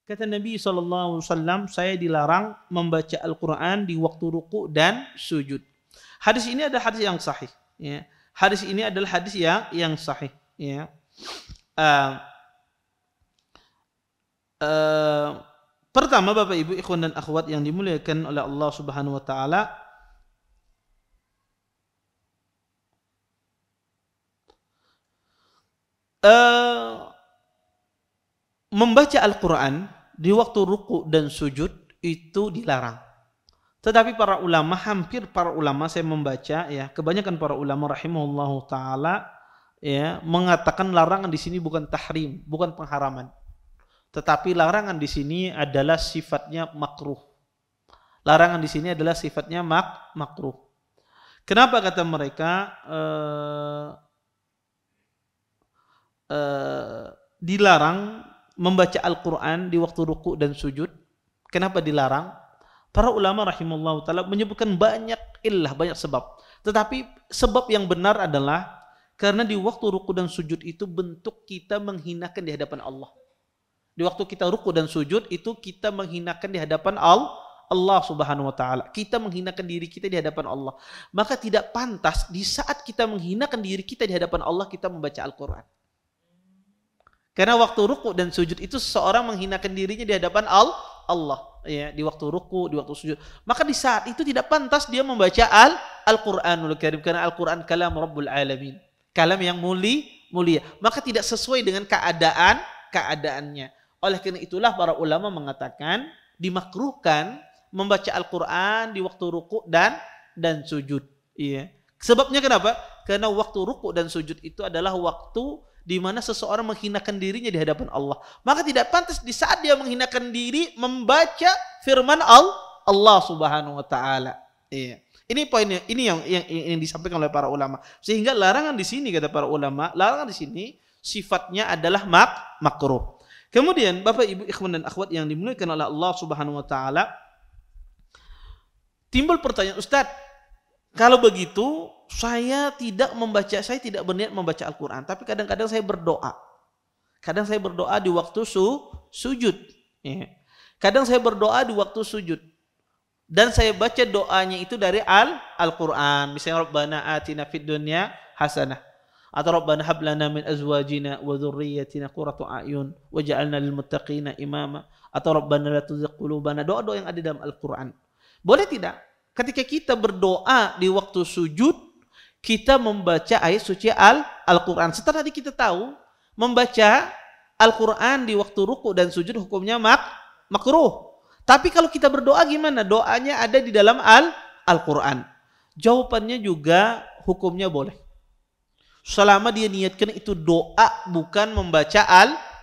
Kata Nabi SAW, saya dilarang membaca Al-Quran di waktu ruku dan sujud. Hadis ini adalah hadis yang sahih. Ya. Hadis ini adalah hadis yang sahih. Ya. Pertama, Bapak Ibu ikhwan dan akhwat yang dimuliakan oleh Allah Subhanahu wa taala, membaca Al-Quran di waktu ruku dan sujud itu dilarang. Tetapi para ulama, hampir para ulama saya membaca ya, kebanyakan para ulama rahimahullahu taala ya mengatakan larangan di sini bukan tahrim, bukan pengharaman. Tetapi larangan di sini adalah sifatnya makruh. Larangan di sini adalah sifatnya makruh. Kenapa kata mereka dilarang membaca Al-Quran di waktu ruku dan sujud? Kenapa dilarang? Para ulama rahimahullah ta'ala menyebutkan banyak illah, banyak sebab. Tetapi sebab yang benar adalah karena di waktu ruku dan sujud itu bentuk kita menghinakan di hadapan Allah. Di waktu kita ruku dan sujud itu kita menghinakan di hadapan Allah Subhanahu wa taala. Kita menghinakan diri kita di hadapan Allah. Maka tidak pantas di saat kita menghinakan diri kita di hadapan Allah kita membaca Al-Qur'an. Karena waktu ruku dan sujud itu seseorang menghinakan dirinya di hadapan Allah, ya, di waktu ruku, di waktu sujud. Maka di saat itu tidak pantas dia membaca Al-Qur'anul Karim karena Al-Qur'an kalam Rabbul Alamin. Kalam yang mulia. Maka tidak sesuai dengan keadaannya. Oleh karena itulah para ulama mengatakan dimakruhkan membaca Al-Qur'an di waktu ruku dan sujud. Iya. Sebabnya kenapa? Karena waktu ruku dan sujud itu adalah waktu di mana seseorang menghinakan dirinya di hadapan Allah. Maka tidak pantas di saat dia menghinakan diri membaca firman Allah Subhanahu wa taala. Iya. Ini poinnya, ini yang disampaikan oleh para ulama. Sehingga larangan di sini kata para ulama, larangan di sini sifatnya adalah makruh. Kemudian Bapak Ibu ikhwan dan akhwat yang dimuliakan oleh Allah Subhanahu wa taala, timbul pertanyaan, Ustaz, kalau begitu saya tidak berniat membaca Al-Quran, tapi kadang-kadang saya berdoa. Kadang saya berdoa di waktu sujud. Ya. Kadang saya berdoa di waktu sujud. Dan saya baca doanya itu dari Al-Quran. Misalnya Rabbana atina fid dunya hasanah. Atau Rabbana hab lana min azwajina wa dhurriyyatina qurrata a'yun waj'alna lil muttaqina imama. Atau Rabbana la tuzigh qulubana. Doa-doa yang ada dalam Al-Quran. Boleh tidak? Ketika kita berdoa di waktu sujud, kita membaca ayat suci Al-Quran. Setelah tadi kita tahu, membaca Al-Quran di waktu ruku dan sujud hukumnya makruh. Tapi kalau kita berdoa gimana? Doanya ada di dalam Al-Quran. Jawabannya juga hukumnya boleh. Selama dia niatkan itu doa bukan membaca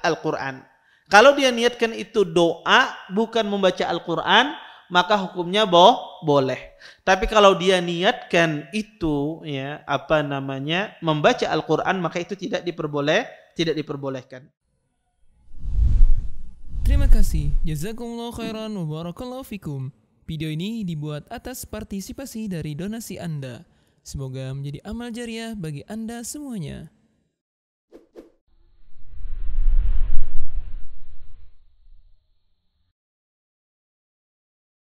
Al-Quran. Kalau dia niatkan itu doa bukan membaca Al-Quran, maka hukumnya boleh. Tapi kalau dia niatkan itu ya membaca Al-Qur'an, maka itu tidak diperbolehkan. Terima kasih. Jazakumullah khairan wa barakallahu fikum. Video ini dibuat atas partisipasi dari donasi Anda. Semoga menjadi amal jariah bagi Anda semuanya.